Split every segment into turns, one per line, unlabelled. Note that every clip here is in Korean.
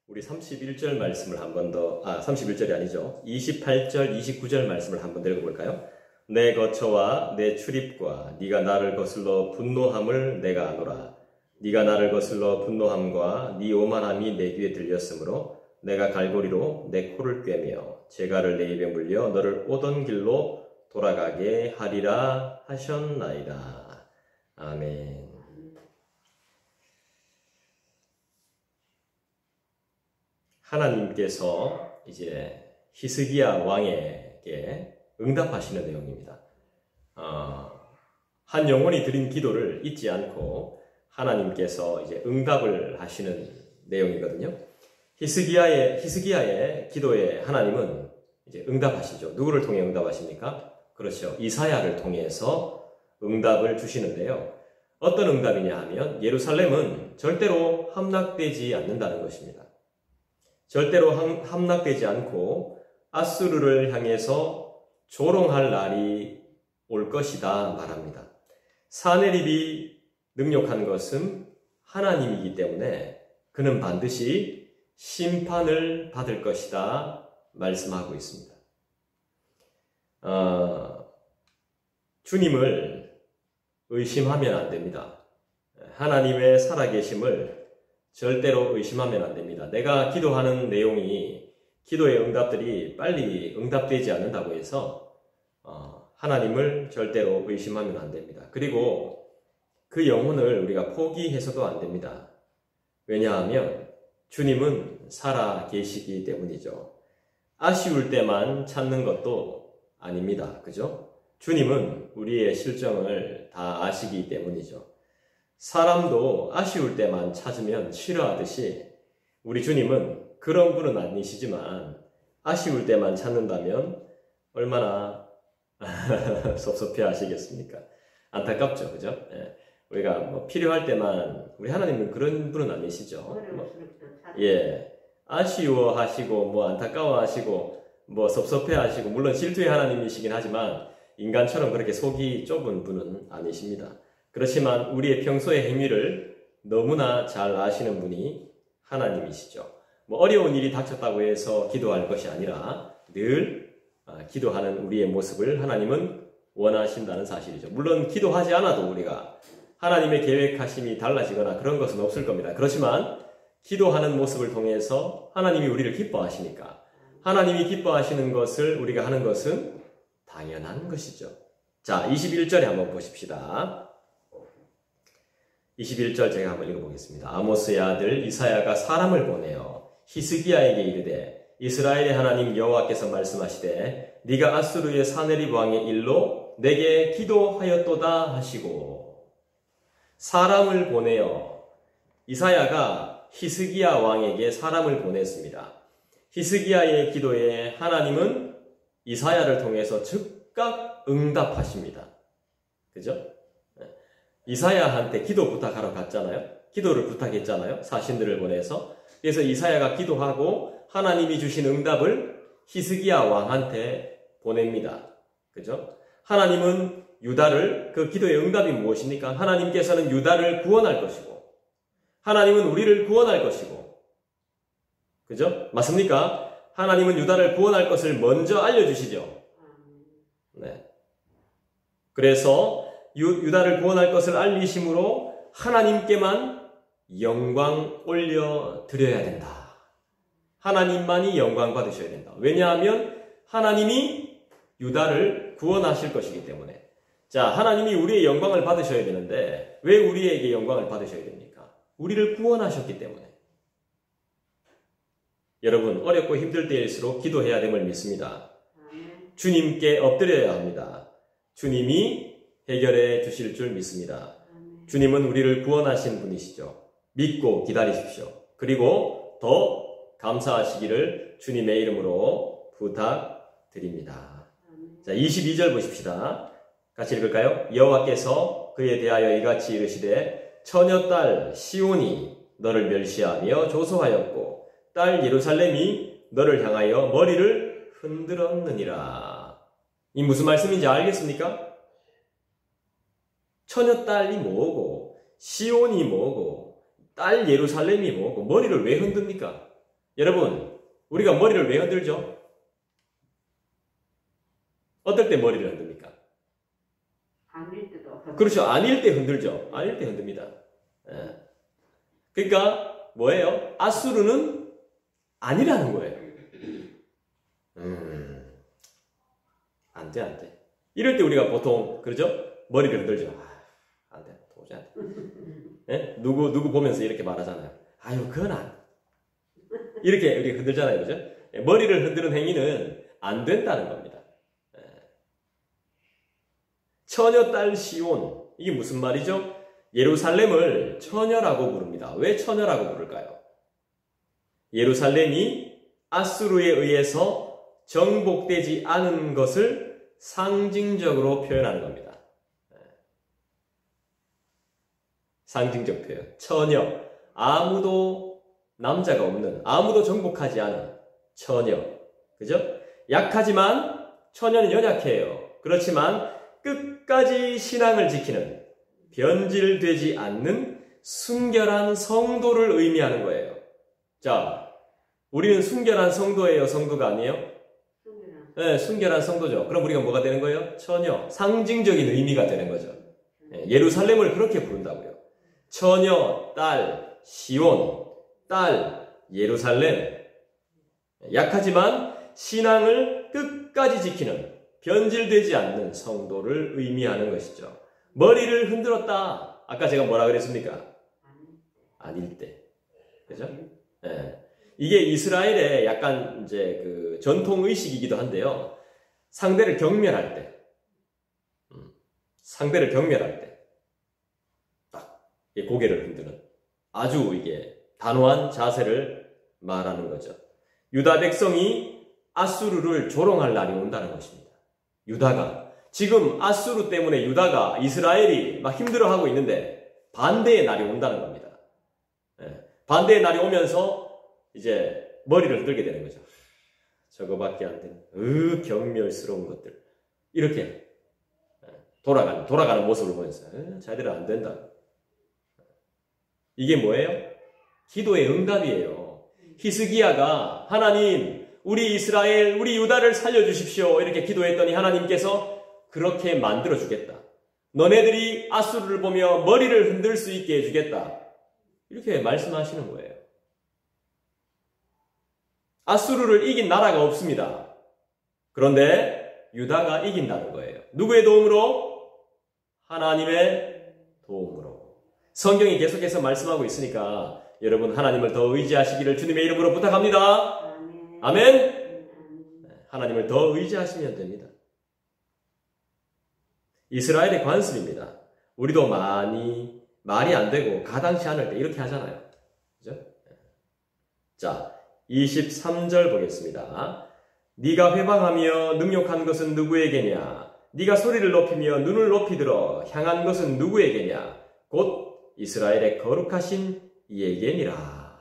우리 31절 말씀을 한 번 더, 31절이 아니죠. 28절, 29절 말씀을 한 번 더 읽어볼까요? 내 거처와 내 출입과 네가 나를 거슬러 분노함을 내가 아노라. 네가 나를 거슬러 분노함과 네 오만함이 내 귀에 들렸으므로 내가 갈고리로 내 코를 꿰며 재갈을 내 입에 물려 너를 오던 길로 돌아가게 하리라 하셨나이다. 아멘. 하나님께서 이제 히스기야 왕에게 응답하시는 내용입니다. 한 영혼이 드린 기도를 잊지 않고 하나님께서 이제 응답을 하시는 내용이거든요. 히스기야의 기도에 하나님은 이제 응답하시죠. 누구를 통해 응답하십니까? 그렇죠. 이사야를 통해서 응답을 주시는데요. 어떤 응답이냐 하면 예루살렘은 절대로 함락되지 않는다는 것입니다. 절대로 함락되지 않고 아수르를 향해서 조롱할 날이 올 것이다 말합니다. 사네립이 능욕한 것은 하나님이기 때문에 그는 반드시 심판을 받을 것이다 말씀하고 있습니다. 주님을 의심하면 안 됩니다. 하나님의 살아계심을 절대로 의심하면 안 됩니다. 내가 기도하는 내용이, 기도의 응답들이 빨리 응답되지 않는다고 해서 하나님을 절대로 의심하면 안 됩니다. 그리고 그 영혼을 우리가 포기해서도 안 됩니다. 왜냐하면 주님은 살아 계시기 때문이죠. 아쉬울 때만 찾는 것도 아닙니다. 그죠? 주님은 우리의 실정을 다 아시기 때문이죠. 사람도 아쉬울 때만 찾으면 싫어하듯이 우리 주님은 그런 분은 아니시지만 아쉬울 때만 찾는다면 얼마나 섭섭해 하시겠습니까? 안타깝죠. 그죠? 예. 우리가 뭐 필요할 때만, 우리 하나님은 그런 분은 아니시죠. 아쉬워하시고 안타까워하시고 섭섭해하시고, 물론 질투의 하나님이시긴 하지만 인간처럼 그렇게 속이 좁은 분은 아니십니다. 그렇지만 우리의 평소의 행위를 너무나 잘 아시는 분이 하나님이시죠. 어려운 일이 닥쳤다고 해서 기도할 것이 아니라 늘 기도하는 우리의 모습을 하나님은 원하신다는 사실이죠. 물론 기도하지 않아도 우리가 하나님의 계획하심이 달라지거나 그런 것은 없을 겁니다. 그렇지만 기도하는 모습을 통해서 하나님이 우리를 기뻐하시니까, 하나님이 기뻐하시는 것을 우리가 하는 것은 당연한 것이죠. 자, 21절에 한번 보십시다. 21절 제가 한번 읽어보겠습니다. 아모스의 아들 이사야가 사람을 보내어 히스기야에게 이르되, 이스라엘의 하나님 여호와께서 말씀하시되 네가 아수르의 사네립 왕의 일로 내게 기도하였도다 하시고. 사람을 보내어, 이사야가 히스기야 왕에게 사람을 보냈습니다. 히스기야의 기도에 하나님은 이사야를 통해서 즉각 응답하십니다. 그죠? 이사야한테 기도 부탁하러 갔잖아요. 기도를 부탁했잖아요. 사신들을 보내서. 그래서 이사야가 기도하고 하나님이 주신 응답을 히스기야 왕한테 보냅니다. 그죠? 하나님은 유다를, 그 기도의 응답이 무엇입니까? 하나님께서는 유다를 구원할 것이고, 하나님은 우리를 구원할 것이고, 그죠? 맞습니까? 하나님은 유다를 구원할 것을 먼저 알려주시죠. 네. 그래서 유다를 구원할 것을 알리심으로 하나님께만 영광 올려드려야 된다. 하나님만이 영광 받으셔야 된다. 왜냐하면 하나님이 유다를 구원하실 것이기 때문에. 자, 하나님이 우리의 영광을 받으셔야 되는데 왜 우리에게 영광을 받으셔야 됩니까? 우리를 구원하셨기 때문에. 여러분, 어렵고 힘들 때일수록 기도해야 됨을 믿습니다. 주님께 엎드려야 합니다. 주님이 해결해 주실 줄 믿습니다. 주님은 우리를 구원하신 분이시죠. 믿고 기다리십시오. 그리고 더 감사하시기를 주님의 이름으로 부탁드립니다. 자, 22절 보십시다. 같이 읽을까요? 여호와께서 그에 대하여 이같이 이르시되 처녀딸 시온이 너를 멸시하며 조소하였고 딸 예루살렘이 너를 향하여 머리를 흔들었느니라. 이 무슨 말씀인지 알겠습니까? 처녀딸이 뭐고, 시온이 뭐고, 딸 예루살렘이 뭐고, 머리를 왜 흔듭니까? 여러분, 우리가 머리를 왜 흔들죠? 어떨 때 머리를 흔듭니까?
아닐 때도.
그렇죠. 아닐 때 흔들죠. 아닐 때 흔듭니다. 예. 그러니까 뭐예요? 아수르는 아니라는 거예요. 안 돼, 안 돼. 이럴 때 우리가 보통 그러죠? 머리를 흔들죠. 안 돼, 도저히 안 돼. 예? 누구 보면서 이렇게 말하잖아요. 아유, 그건 안 돼. 이렇게 우리가 흔들잖아요, 그죠? 예, 머리를 흔드는 행위는 안 된다는 겁니다. 예. 처녀딸 시온, 이게 무슨 말이죠? 예루살렘을 처녀라고 부릅니다. 왜 처녀라고 부를까요? 예루살렘이 아수르에 의해서 정복되지 않은 것을 상징적으로 표현하는 겁니다. 상징적 표현. 처녀. 아무도 남자가 없는, 아무도 정복하지 않은 처녀. 그죠? 약하지만 처녀는 연약해요. 그렇지만 끝까지 신앙을 지키는, 변질되지 않는 순결한 성도를 의미하는 거예요. 자, 우리는 순결한 성도예요? 성도가 아니에요? 네, 순결한 성도죠. 그럼 우리가 뭐가 되는 거예요? 처녀, 상징적인 의미가 되는 거죠. 예루살렘을 그렇게 부른다고요. 처녀, 딸, 시온, 딸, 예루살렘. 약하지만 신앙을 끝까지 지키는, 변질되지 않는 성도를 의미하는 것이죠. 머리를 흔들었다. 아까 제가 뭐라 그랬습니까? 아닐 때. 그죠? 네. 이게 이스라엘의 약간 이제 그 전통 의식이기도 한데요. 상대를 경멸할 때, 상대를 경멸할 때, 딱 고개를 흔드는 아주 이게 단호한 자세를 말하는 거죠. 유다 백성이 아수르를 조롱할 날이 온다는 것입니다. 유다가 지금 아수르 때문에 유다가 이스라엘이 막 힘들어하고 있는데 반대의 날이 온다는 겁니다. 반대의 날이 오면서 이제 머리를 흔들게 되는 거죠. 저거밖에 안 되는 경멸스러운 것들. 이렇게 돌아가는 모습을 보면서 자기들은 안 된다. 이게 뭐예요? 기도의 응답이에요. 히스기야가 하나님, 우리 이스라엘, 우리 유다를 살려주십시오. 이렇게 기도했더니 하나님께서 그렇게 만들어주겠다. 너네들이 아수르를 보며 머리를 흔들 수 있게 해주겠다. 이렇게 말씀하시는 거예요. 아수르를 이긴 나라가 없습니다. 그런데 유다가 이긴다는 거예요. 누구의 도움으로? 하나님의 도움으로. 성경이 계속해서 말씀하고 있으니까 여러분 하나님을 더 의지하시기를 주님의 이름으로 부탁합니다. 아멘. 하나님을 더 의지하시면 됩니다. 이스라엘의 관습입니다. 우리도 많이 말이 안 되고 가당치 않을 때 이렇게 하잖아요. 그죠? 자, 23절 보겠습니다. 네가 회방하며 능욕한 것은 누구에게냐? 네가 소리를 높이며 눈을 높이 들어 향한 것은 누구에게냐? 곧 이스라엘의 거룩하신 이에게니라.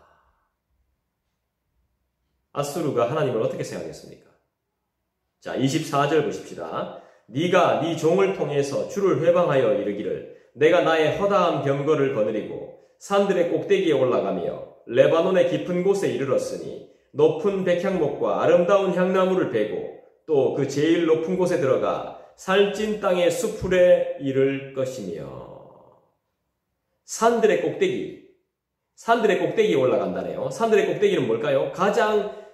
아수르가 하나님을 어떻게 생각했습니까? 자, 24절 보십시다. 네가 네 종을 통해서 주를 회방하여 이르기를 내가 나의 허다한 병거를 거느리고 산들의 꼭대기에 올라가며 레바논의 깊은 곳에 이르렀으니 높은 백향목과 아름다운 향나무를 베고 또 그 제일 높은 곳에 들어가 살찐 땅의 수풀에 이를 것이며. 산들의 꼭대기에 올라간다네요. 산들의 꼭대기는 뭘까요?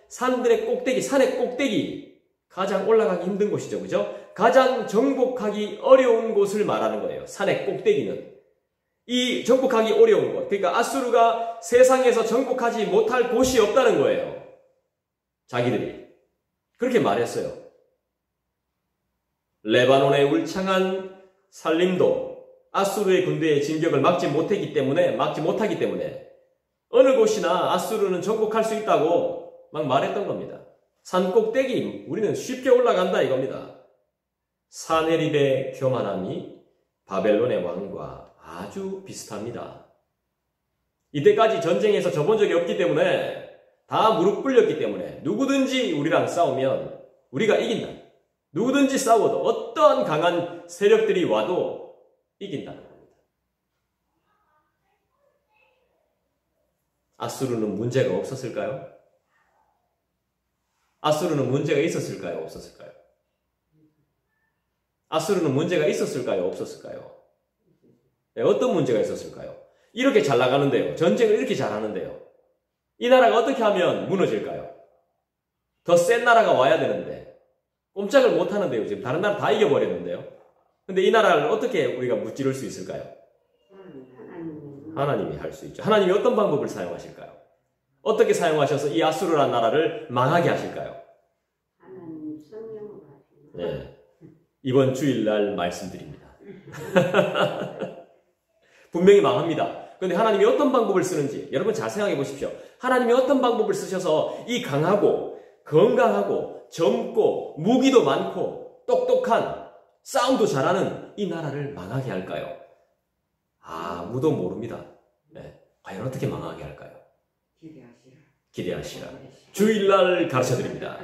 산의 꼭대기, 가장 올라가기 힘든 곳이죠. 그죠? 가장 정복하기 어려운 곳을 말하는 거예요. 산의 꼭대기는. 이 정복하기 어려운 곳. 그러니까 아수르가 세상에서 정복하지 못할 곳이 없다는 거예요. 자기들이. 그렇게 말했어요. 레바논의 울창한 산림도 아수르의 군대의 진격을 막지 못하기 때문에 어느 곳이나 아수르는 정복할 수 있다고 막 말했던 겁니다. 산 꼭대기 우리는 쉽게 올라간다 이겁니다. 사네립의 교만함이 바벨론의 왕과 아주 비슷합니다. 이때까지 전쟁에서 져본 적이 없기 때문에 다 무릎 꿇렸기 때문에 누구든지 우리랑 싸우면 우리가 이긴다. 누구든지 싸워도 어떠한 강한 세력들이 와도 이긴다는 겁니다. 아수르는 문제가 없었을까요? 아수르는 문제가 있었을까요? 없었을까요? 아수르는 문제가 있었을까요? 없었을까요? 네, 어떤 문제가 있었을까요? 이렇게 잘 나가는데요. 전쟁을 이렇게 잘하는데요. 이 나라가 어떻게 하면 무너질까요? 더 센 나라가 와야 되는데 꼼짝을 못 하는데요. 지금 다른 나라 다 이겨버렸는데요. 근데 이 나라를 어떻게 우리가 무찌를 수 있을까요? 하나님이 할 수 있죠. 하나님이 어떤 방법을 사용하실까요? 어떻게 사용하셔서 이 아수르라는 나라를 망하게 하실까요?
하나님 성령으로 하시는
네. 이번 주일날 말씀드립니다. 분명히 망합니다. 그런데 하나님이 어떤 방법을 쓰는지 여러분 잘 생각해 보십시오. 하나님이 어떤 방법을 쓰셔서 이 강하고 건강하고 젊고 무기도 많고 똑똑한 싸움도 잘하는 이 나라를 망하게 할까요? 아무도 모릅니다. 네. 과연 어떻게 망하게 할까요? 기대하시라. 주일날 가르쳐드립니다.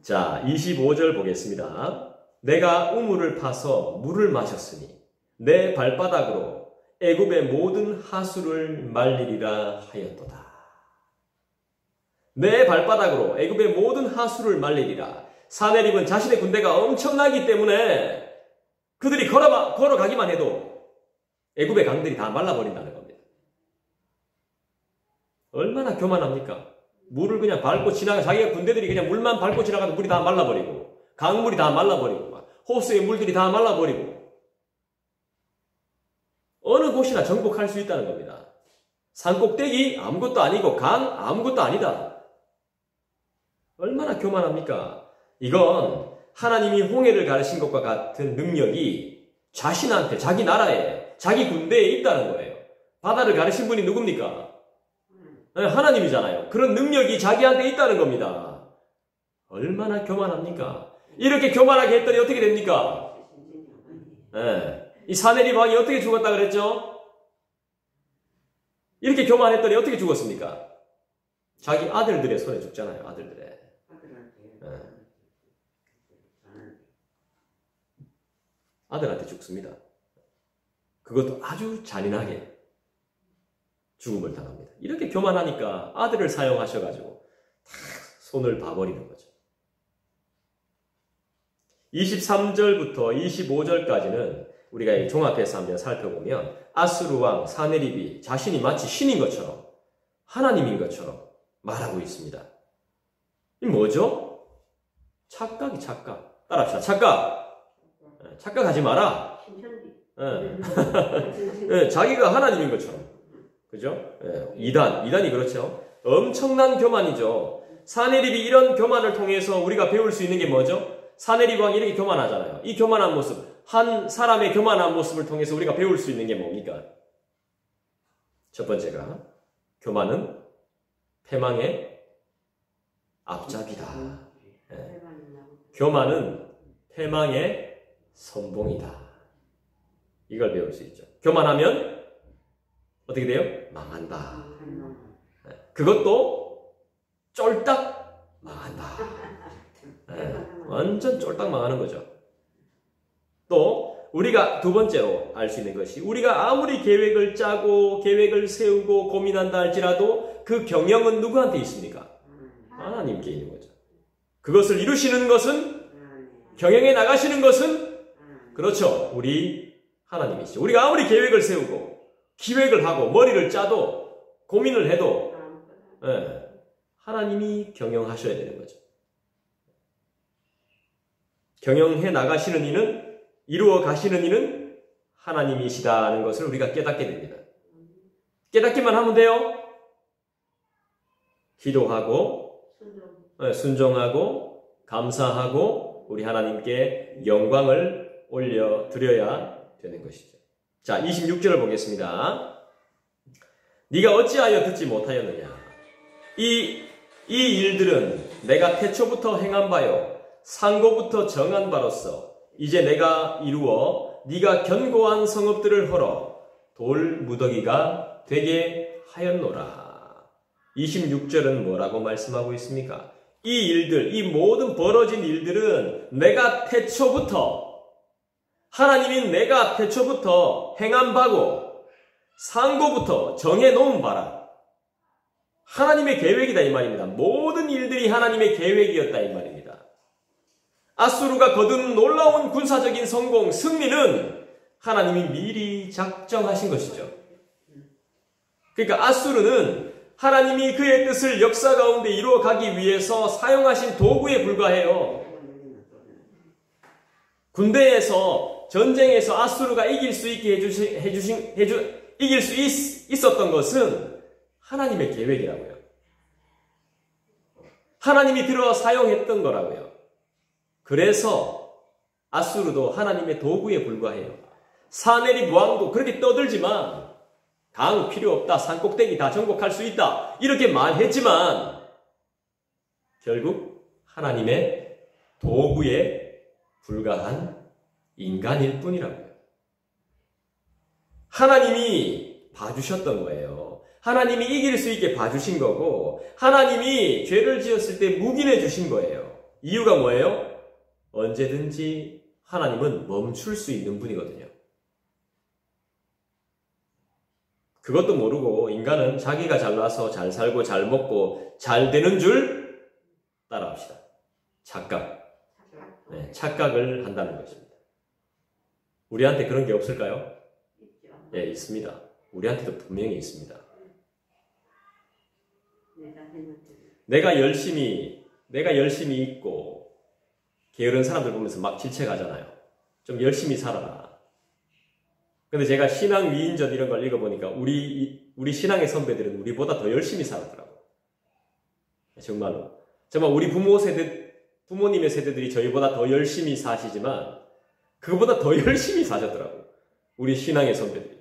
자, 25절 보겠습니다. 내가 우물을 파서 물을 마셨으니 내 발바닥으로 애굽의 모든 하수를 말리리라 하였도다. 내 발바닥으로 애굽의 모든 하수를 말리리라. 사내립은 자신의 군대가 엄청나기 때문에 그들이 걸어가기만 해도 애굽의 강들이 다 말라버린다는 겁니다. 얼마나 교만합니까? 물을 그냥 밟고 자기가 군대들이 그냥 물만 밟고 지나가도 물이 다 말라버리고 강물이 다 말라버리고 호수의 물들이 다 말라버리고 어느 곳이나 정복할 수 있다는 겁니다. 산꼭대기 아무것도 아니고 강 아무것도 아니다. 얼마나 교만합니까? 이건 하나님이 홍해를 가르친 것과 같은 능력이 자신한테, 자기 나라에, 자기 군대에 있다는 거예요. 바다를 가르친 분이 누굽니까? 하나님이잖아요. 그런 능력이 자기한테 있다는 겁니다. 얼마나 교만합니까? 이렇게 교만하게 했더니 어떻게 됩니까? 이 사내립 왕이 어떻게 죽었다 그랬죠? 이렇게 교만했더니 어떻게 죽었습니까? 자기 아들들의 손에 죽잖아요. 아들들의. 아들한테 죽습니다. 그것도 아주 잔인하게 죽음을 당합니다. 이렇게 교만하니까 아들을 사용하셔가지고 다 손을 봐버리는 거죠. 23절부터 25절까지는 우리가 이 종합해서 한번 살펴보면 아수르 왕 사네립이 자신이 마치 신인 것처럼 하나님인 것처럼 말하고 있습니다. 이 뭐죠? 착각이 착각. 따라합시다. 착각. 착각하지 마라. 자기가 하나님인 것처럼. 그죠? 이단이 그렇죠. 엄청난 교만이죠. 사네립이 이런 교만을 통해서 우리가 배울 수 있는 게 뭐죠? 사네립 왕이 이렇게 교만하잖아요. 이 교만한 모습, 한 사람의 교만한 모습을 통해서 우리가 배울 수 있는 게 뭡니까? 첫 번째가 교만은 패망의 앞잡이다. 교만은 패망의 선봉이다. 이걸 배울 수 있죠. 교만하면 어떻게 돼요? 망한다. 그것도 쫄딱 망한다. 완전 쫄딱 망하는 거죠. 또 우리가 두 번째로 알 수 있는 것이 우리가 아무리 계획을 짜고 계획을 세우고 고민한다 할지라도 그 경영은 누구한테 있습니까? 하나님께 있는 거죠. 그것을 이루시는 것은 경영에 나가시는 것은 그렇죠. 우리 하나님이시죠. 우리가 아무리 계획을 세우고 기획을 하고 머리를 짜도 고민을 해도 하나님이 경영하셔야 되는 거죠. 경영해 나가시는 이는 이루어 가시는 이는 하나님이시다는 것을 우리가 깨닫게 됩니다. 깨닫기만 하면 돼요. 기도하고 순종하고 감사하고 우리 하나님께 영광을 올려드려야 되는 것이죠. 자, 26절을 보겠습니다. 네가 어찌하여 듣지 못하였느냐? 이 일들은 내가 태초부터 행한 바요 상고부터 정한 바로서 이제 내가 이루어 네가 견고한 성읍들을 헐어 돌 무더기가 되게 하였노라. 26절은 뭐라고 말씀하고 있습니까? 이 일들, 이 모든 벌어진 일들은 내가 태초부터 하나님인 내가 태초부터 행한 바고 상고부터 정해놓은 바라. 하나님의 계획이다 이 말입니다. 모든 일들이 하나님의 계획이었다 이 말입니다. 아수르가 거둔 놀라운 군사적인 성공, 승리는 하나님이 미리 작정하신 것이죠. 그러니까 아수르는 하나님이 그의 뜻을 역사 가운데 이루어가기 위해서 사용하신 도구에 불과해요. 군대에서 전쟁에서 아수르가 이길 수 있게 이길 수 있었던 것은 하나님의 계획이라고요. 하나님이 들어 사용했던 거라고요. 그래서 아수르도 하나님의 도구에 불과해요. 사내립 왕도 그렇게 떠들지만 강 필요 없다, 산꼭대기 다 정복할 수 있다 이렇게 말했지만 결국 하나님의 도구에 불과한 인간일 뿐이라고요. 하나님이 봐주셨던 거예요. 하나님이 이길 수 있게 봐주신 거고 하나님이 죄를 지었을 때 묵인해 주신 거예요. 이유가 뭐예요? 언제든지 하나님은 멈출 수 있는 분이거든요. 그것도 모르고 인간은 자기가 잘나서 잘 살고 잘 먹고 잘 되는 줄 따라합시다. 착각. 네, 착각을 한다는 것입니다. 우리한테 그런 게 없을까요? 네, 있습니다. 우리한테도 분명히 있습니다. 내가 열심히 있고 게으른 사람들 보면서 막 질책하잖아요. 좀 열심히 살아라. 근데 제가 신앙 위인전 이런 걸 읽어보니까 우리 신앙의 선배들은 우리보다 더 열심히 살았더라고요. 정말로. 정말 우리 부모님의 세대들이 저희보다 더 열심히 사시지만 그거보다 더 열심히 사셨더라고요. 우리 신앙의 선배들이.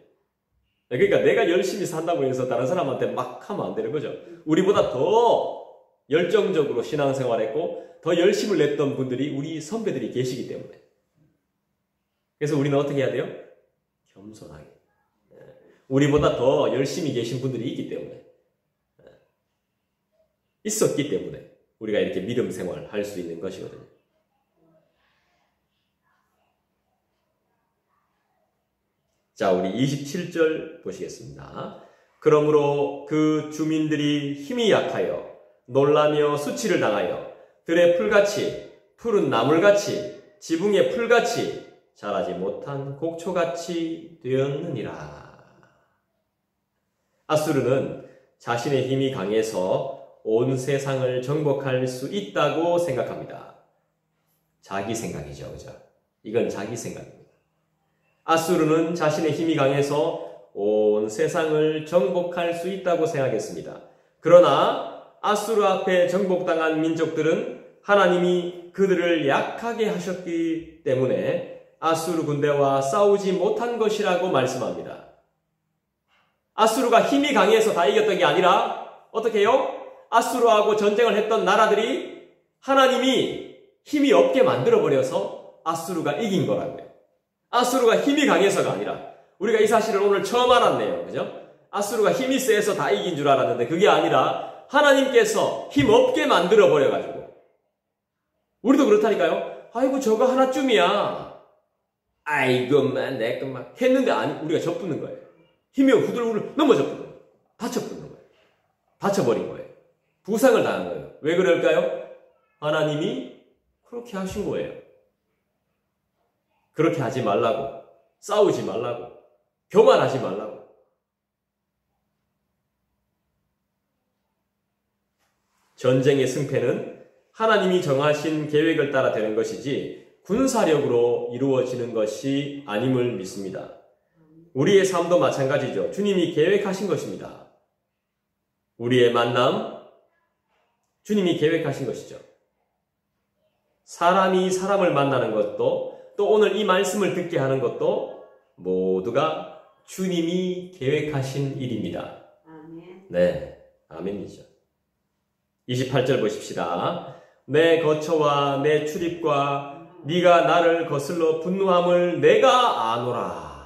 그러니까 내가 열심히 산다고 해서 다른 사람한테 막 하면 안 되는 거죠. 우리보다 더 열정적으로 신앙생활했고 더 열심을 냈던 분들이 우리 선배들이 계시기 때문에. 그래서 우리는 어떻게 해야 돼요? 겸손하게. 우리보다 더 열심히 계신 분들이 있기 때문에. 있었기 때문에 우리가 이렇게 믿음 생활을 할 수 있는 것이거든요. 자, 우리 27절 보시겠습니다. 그러므로 그 주민들이 힘이 약하여 놀라며 수치를 당하여 들의 풀같이 푸른 나물같이 지붕의 풀같이 자라지 못한 곡초같이 되었느니라. 아수르는 자신의 힘이 강해서 온 세상을 정복할 수 있다고 생각합니다. 자기 생각이죠, 그죠? 이건 자기 생각입니다. 아수르는 자신의 힘이 강해서 온 세상을 정복할 수 있다고 생각했습니다. 그러나 아수르 앞에 정복당한 민족들은 하나님이 그들을 약하게 하셨기 때문에 아수르 군대와 싸우지 못한 것이라고 말씀합니다. 아수르가 힘이 강해서 다 이겼던 게 아니라 어떻게 해요? 아수르하고 전쟁을 했던 나라들이 하나님이 힘이 없게 만들어버려서 아수르가 이긴 거라고요. 아수르가 힘이 강해서가 아니라 우리가 이 사실을 오늘 처음 알았네요. 그죠? 아수르가 힘이 세서 다 이긴 줄 알았는데 그게 아니라 하나님께서 힘 없게 만들어버려가지고 우리도 그렇다니까요. 아이고 저거 하나쯤이야. 아이고만 내것만 했는데 아니 우리가 젖붙는 거예요. 힘이 후들후들 넘어져 붙는 거예요. 다쳐 붙는 거예요. 다쳐버린 거예요. 부상을 당한 거예요. 왜 그럴까요? 하나님이 그렇게 하신 거예요. 그렇게 하지 말라고, 싸우지 말라고, 교만하지 말라고. 전쟁의 승패는 하나님이 정하신 계획을 따라 되는 것이지 군사력으로 이루어지는 것이 아님을 믿습니다. 우리의 삶도 마찬가지죠. 주님이 계획하신 것입니다. 우리의 만남, 주님이 계획하신 것이죠. 사람이 사람을 만나는 것도 또 오늘 이 말씀을 듣게 하는 것도 모두가 주님이 계획하신 일입니다.
아멘.
네, 아멘이죠. 28절 보십시다. 내 거처와 내 출입과 네가 나를 거슬러 분노함을 내가 아노라.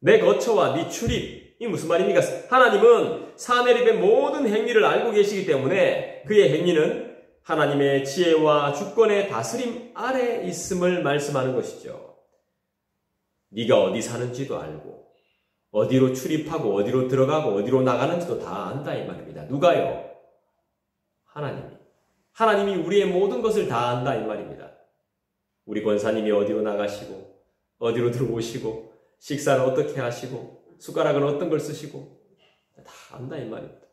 내 거처와 네 출입, 이 무슨 말입니까? 하나님은 사내립의 모든 행위를 알고 계시기 때문에 그의 행위는 하나님의 지혜와 주권의 다스림 아래 있음을 말씀하는 것이죠. 네가 어디 사는지도 알고 어디로 출입하고 어디로 들어가고 어디로 나가는지도 다 안다 이 말입니다. 누가요? 하나님이. 하나님이 우리의 모든 것을 다 안다 이 말입니다. 우리 권사님이 어디로 나가시고 어디로 들어오시고 식사를 어떻게 하시고 숟가락은 어떤 걸 쓰시고 다 안다 이 말입니다.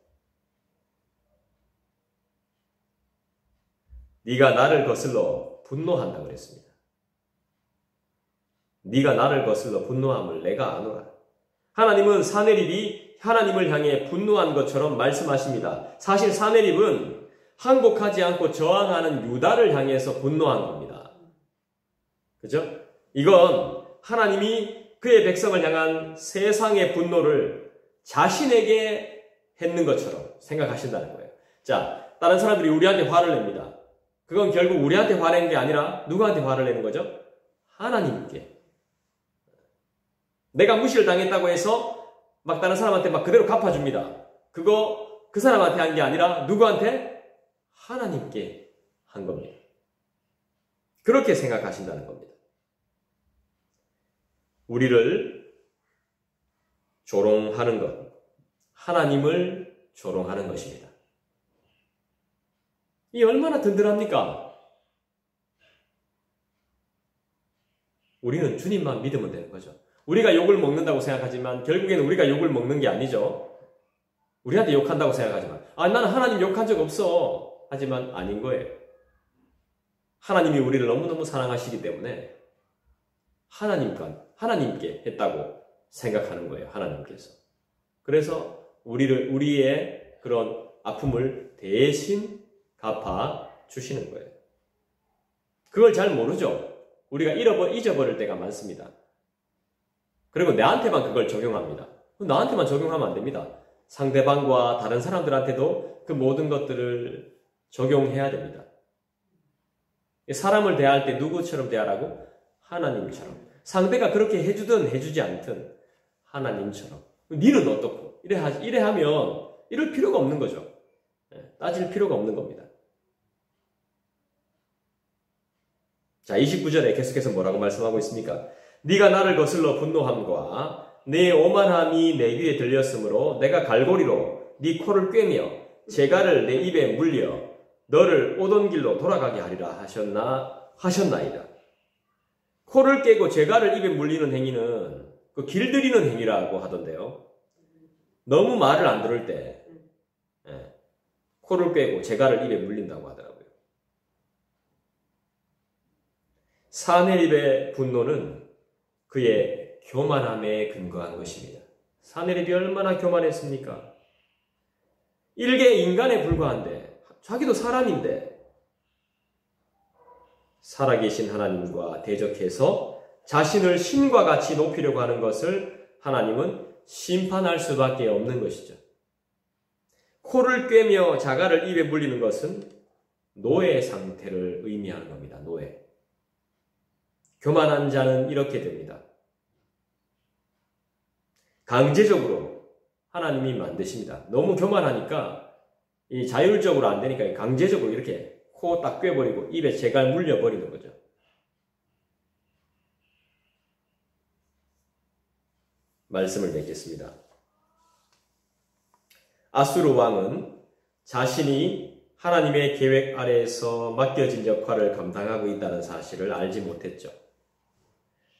네가 나를 거슬러 분노한다고 그랬습니다. 네가 나를 거슬러 분노함을 내가 아노라. 하나님은 사내립이 하나님을 향해 분노한 것처럼 말씀하십니다. 사실 사내립은 항복하지 않고 저항하는 유다를 향해서 분노한 겁니다. 그죠? 이건 하나님이 그의 백성을 향한 세상의 분노를 자신에게 했는 것처럼 생각하신다는 거예요. 자, 다른 사람들이 우리한테 화를 냅니다. 그건 결국 우리한테 화내는 게 아니라 누구한테 화를 내는 거죠? 하나님께. 내가 무시를 당했다고 해서 막 다른 사람한테 막 그대로 갚아줍니다. 그거 그 사람한테 한 게 아니라 누구한테? 하나님께 한 겁니다. 그렇게 생각하신다는 겁니다. 우리를 조롱하는 것, 하나님을 조롱하는 것입니다. 이 얼마나 든든합니까? 우리는 주님만 믿으면 되는 거죠. 우리가 욕을 먹는다고 생각하지만 결국에는 우리가 욕을 먹는 게 아니죠. 우리한테 욕한다고 생각하지만 나는 하나님 욕한 적 없어. 하지만 아닌 거예요. 하나님이 우리를 너무너무 사랑하시기 때문에 하나님께 했다고 생각하는 거예요. 하나님께서. 그래서 우리의 그런 아픔을 대신 갚아 주시는 거예요. 그걸 잘 모르죠. 우리가 잊어버릴 때가 많습니다. 그리고 나한테만 그걸 적용합니다. 나한테만 적용하면 안 됩니다. 상대방과 다른 사람들한테도 그 모든 것들을 적용해야 됩니다. 사람을 대할 때 누구처럼 대하라고? 하나님처럼. 상대가 그렇게 해주든 해주지 않든 하나님처럼. 니는 어떻고? 이래 하면 이럴 필요가 없는 거죠. 따질 필요가 없는 겁니다. 자, 29절에 계속해서 뭐라고 말씀하고 있습니까? 네가 나를 거슬러 분노함과 내 오만함이 내 귀에 들렸으므로 내가 갈고리로 네 코를 꿰며 재갈을 내 입에 물려 너를 오던 길로 돌아가게 하리라 하셨나이다. 코를 깨고 재갈을 입에 물리는 행위는 그 길들이는 행위라고 하던데요. 너무 말을 안 들을 때 코를 꿰고 재갈을 입에 물린다고 하더라고요. 사내립의 분노는 그의 교만함에 근거한 것입니다. 사내립이 얼마나 교만했습니까? 일개 인간에 불과한데 자기도 사람인데 살아계신 하나님과 대적해서 자신을 신과 같이 높이려고 하는 것을 하나님은 심판할 수밖에 없는 것이죠. 코를 꿰며 자갈을 입에 물리는 것은 노예 상태를 의미하는 겁니다. 노예. 교만한 자는 이렇게 됩니다. 강제적으로 하나님이 만드십니다. 너무 교만하니까 이 자율적으로 안 되니까 강제적으로 이렇게 코 딱 꿰버리고 입에 재갈 물려버리는 거죠. 말씀을 맺겠습니다. 아수르 왕은 자신이 하나님의 계획 아래에서 맡겨진 역할을 감당하고 있다는 사실을 알지 못했죠.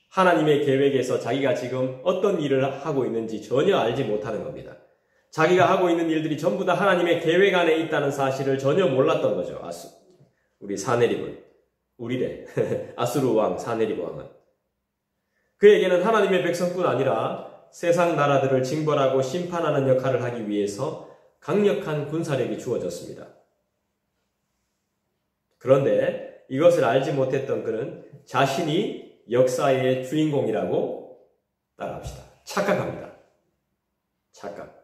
하나님의 계획에서 자기가 지금 어떤 일을 하고 있는지 전혀 알지 못하는 겁니다. 자기가 하고 있는 일들이 전부 다 하나님의 계획 안에 있다는 사실을 전혀 몰랐던 거죠. 우리 사내립은. 우리래. 아수르 왕 사내립 왕은. 그에게는 하나님의 백성뿐 아니라 세상 나라들을 징벌하고 심판하는 역할을 하기 위해서 강력한 군사력이 주어졌습니다. 그런데 이것을 알지 못했던 그는 자신이 역사의 주인공이라고 따라합시다. 착각합니다. 착각.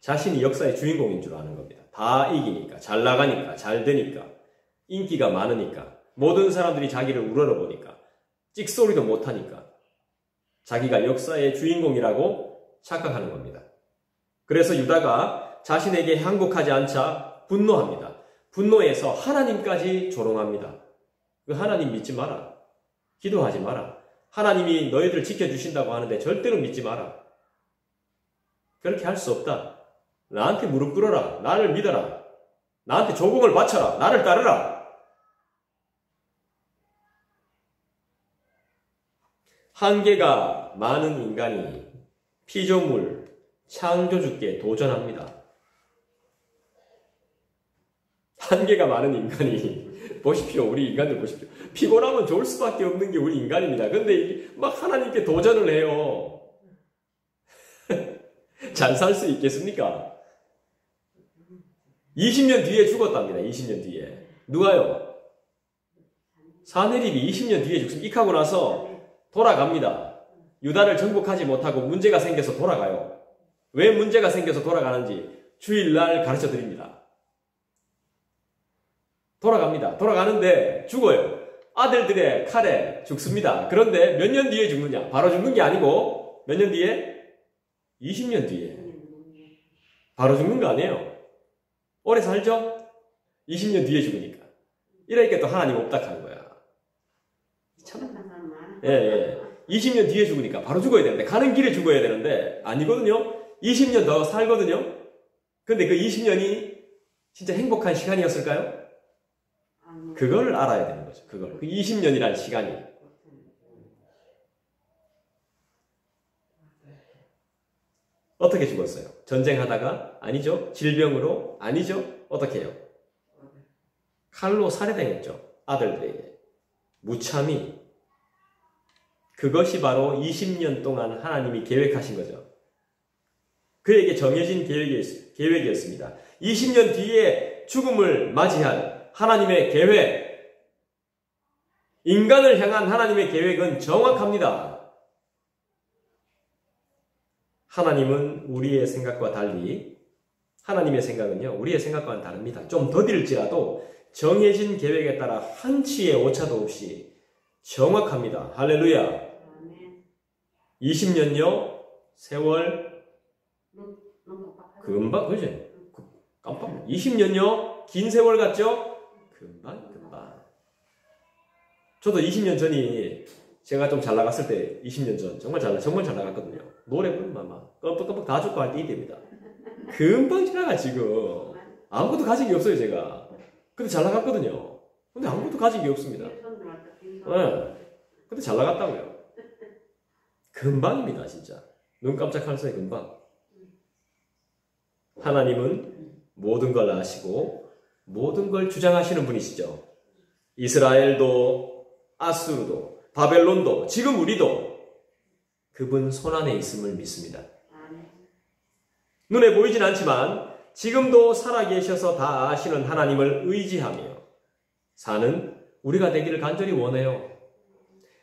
자신이 역사의 주인공인 줄 아는 겁니다. 다 이기니까, 잘 나가니까, 잘 되니까, 인기가 많으니까, 모든 사람들이 자기를 우러러보니까, 찍소리도 못하니까, 자기가 역사의 주인공이라고 착각하는 겁니다. 그래서 유다가 자신에게 항복하지 않자 분노합니다. 분노해서 하나님까지 조롱합니다. 그 하나님 믿지 마라. 기도하지 마라. 하나님이 너희들 지켜주신다고 하는데 절대로 믿지 마라. 그렇게 할 수 없다. 나한테 무릎 꿇어라. 나를 믿어라. 나한테 조공을 바쳐라. 나를 따르라. 한계가 많은 인간이 피조물, 창조주께 도전합니다. 한계가 많은 인간이 보십시오. 우리 인간들 보십시오. 피곤하면 좋을 수밖에 없는 게 우리 인간입니다. 근데 이게 막 하나님께 도전을 해요. 잘 살 수 있겠습니까? 20년 뒤에 죽었답니다. 20년 뒤에. 누가요? 사내립이 20년 뒤에 죽습니다. 익하고 나서 돌아갑니다. 유다를 정복하지 못하고 문제가 생겨서 돌아가요. 왜 문제가 생겨서 돌아가는지 주일날 가르쳐 드립니다. 돌아갑니다. 돌아가는데 죽어요. 아들들의 칼에 죽습니다. 그런데 몇 년 뒤에 죽느냐? 바로 죽는 게 아니고 몇 년 뒤에? 20년 뒤에. 바로 죽는 거 아니에요. 오래 살죠? 20년 뒤에 죽으니까. 이러니까 또 하나님 없다 하는 거야. 참. 예. 20년 뒤에 죽으니까 바로 죽어야 되는데, 가는 길에 죽어야 되는데, 아니거든요? 20년 더 살거든요? 근데 그 20년이 진짜 행복한 시간이었을까요? 그걸 알아야 되는 거죠. 그걸. 그 20년이라는 시간이. 어떻게 죽었어요? 전쟁하다가? 아니죠. 질병으로? 아니죠. 어떻게 해요? 칼로 살해당했죠. 아들들에게. 무참히. 그것이 바로 20년 동안 하나님이 계획하신 거죠. 그에게 정해진 계획이었습니다. 20년 뒤에 죽음을 맞이할 하나님의 계획, 인간을 향한 하나님의 계획은 정확합니다. 하나님은 우리의 생각과 달리, 하나님의 생각은요, 우리의 생각과는 다릅니다. 좀 더딜지라도 정해진 계획에 따라 한치의 오차도 없이 정확합니다. 할렐루야. 20년요, 세월, 금방, 그지? 깜빡. 20년요, 긴 세월 같죠? 금방. 저도 20년 전이 제가 좀 잘 나갔을 때 20년 전 정말 잘 나갔거든요. 노래 부르면 막 껌뻑껌뻑 다 죽고 할 때 이때입니다. 금방 지나가 지금. 아무것도 가진 게 없어요 제가. 근데 잘 나갔거든요. 근데 아무것도 가진 게 없습니다. 네. 근데 잘 나갔다고요. 금방입니다 진짜. 눈 깜짝할 사이 금방. 하나님은 모든 걸 아시고 모든 걸 주장하시는 분이시죠. 이스라엘도 아수르도 바벨론도 지금 우리도 그분 손안에 있음을 믿습니다. 눈에 보이진 않지만 지금도 살아계셔서 다 아시는 하나님을 의지하며 사는 우리가 되기를 간절히 원해요.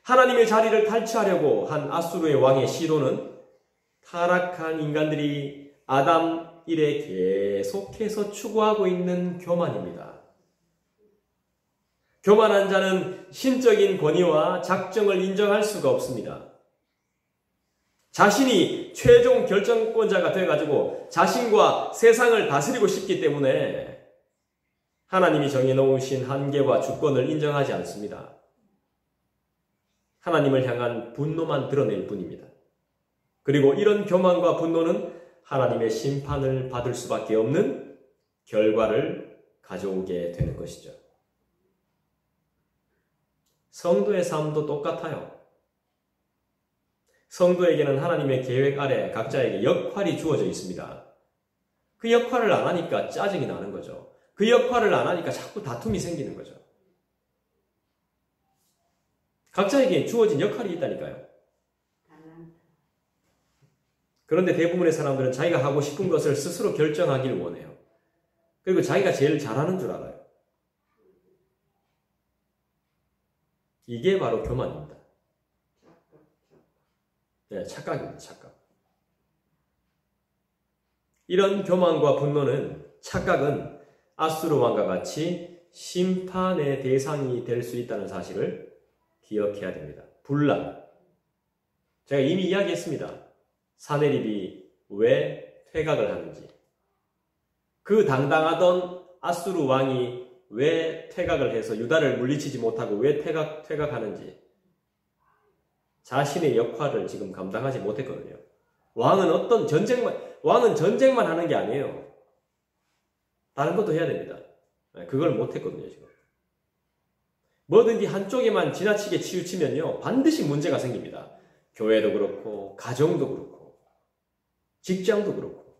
하나님의 자리를 탈취하려고 한 아수르의 왕의 시도는 타락한 인간들이 아담 일에 계속해서 추구하고 있는 교만입니다. 교만한 자는 신적인 권위와 작정을 인정할 수가 없습니다. 자신이 최종 결정권자가 되어가지고 자신과 세상을 다스리고 싶기 때문에 하나님이 정해놓으신 한계와 주권을 인정하지 않습니다. 하나님을 향한 분노만 드러낼 뿐입니다. 그리고 이런 교만과 분노는 하나님의 심판을 받을 수밖에 없는 결과를 가져오게 되는 것이죠. 성도의 삶도 똑같아요. 성도에게는 하나님의 계획 아래 각자에게 역할이 주어져 있습니다. 그 역할을 안 하니까 짜증이 나는 거죠. 그 역할을 안 하니까 자꾸 다툼이 생기는 거죠. 각자에게 주어진 역할이 있다니까요. 그런데 대부분의 사람들은 자기가 하고 싶은 것을 스스로 결정하기를 원해요. 그리고 자기가 제일 잘하는 줄 알아요. 이게 바로 교만입니다. 네, 착각입니다. 착각. 이런 교만과 분노는, 착각은 아수르 왕과 같이 심판의 대상이 될 수 있다는 사실을 기억해야 됩니다. 분란. 제가 이미 이야기했습니다. 사내립이 왜 퇴각을 하는지. 그 당당하던 아수르 왕이 왜 퇴각을 해서 유다를 물리치지 못하고 왜 퇴각하는지. 자신의 역할을 지금 감당하지 못했거든요. 왕은 전쟁만 하는 게 아니에요. 다른 것도 해야 됩니다. 그걸 못했거든요, 지금. 뭐든지 한쪽에만 지나치게 치우치면요, 반드시 문제가 생깁니다. 교회도 그렇고, 가정도 그렇고, 직장도 그렇고,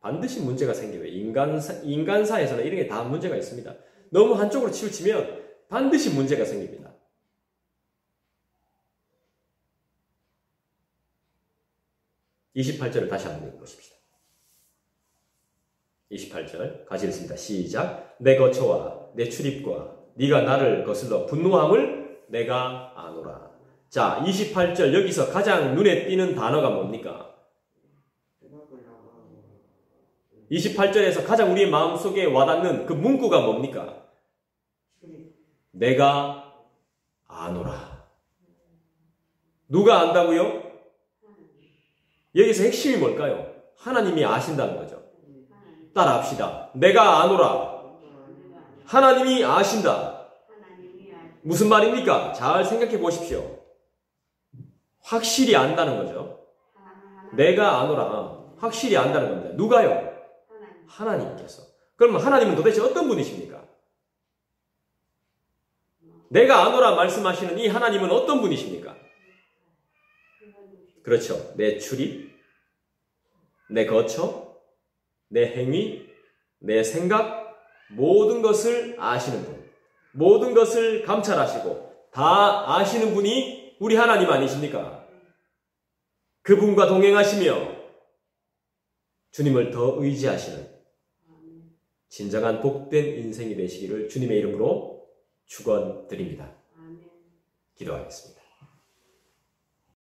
반드시 문제가 생겨요. 인간사에서는 이런 게 다 문제가 있습니다. 너무 한쪽으로 치우치면 반드시 문제가 생깁니다. (28절을) 다시 한번 읽어보십시다. 28절 같이 읽습니다. 시작. 내 거처와 내 출입과 네가 나를 거슬러 분노함을 내가 아노라. 자, 28절 여기서 가장 눈에 띄는 단어가 뭡니까? 28절에서 가장 우리의 마음속에 와닿는 그 문구가 뭡니까? 내가 아노라. 누가 안다고요? 여기서 핵심이 뭘까요? 하나님이 아신다는 거죠. 따라합시다. 내가 아노라. 하나님이 아신다. 무슨 말입니까? 잘 생각해 보십시오. 확실히 안다는 거죠. 내가 아노라. 확실히 안다는 겁니다. 누가요? 하나님께서. 그러면 하나님은 도대체 어떤 분이십니까? 내가 아노라 말씀하시는 이 하나님은 어떤 분이십니까? 그렇죠. 내 출입, 내 거처, 내 행위, 내 생각, 모든 것을 아시는 분, 모든 것을 감찰하시고 다 아시는 분이 우리 하나님 아니십니까? 그분과 동행하시며 주님을 더 의지하시는 진정한 복된 인생이 되시기를 주님의 이름으로 축원드립니다. 기도하겠습니다.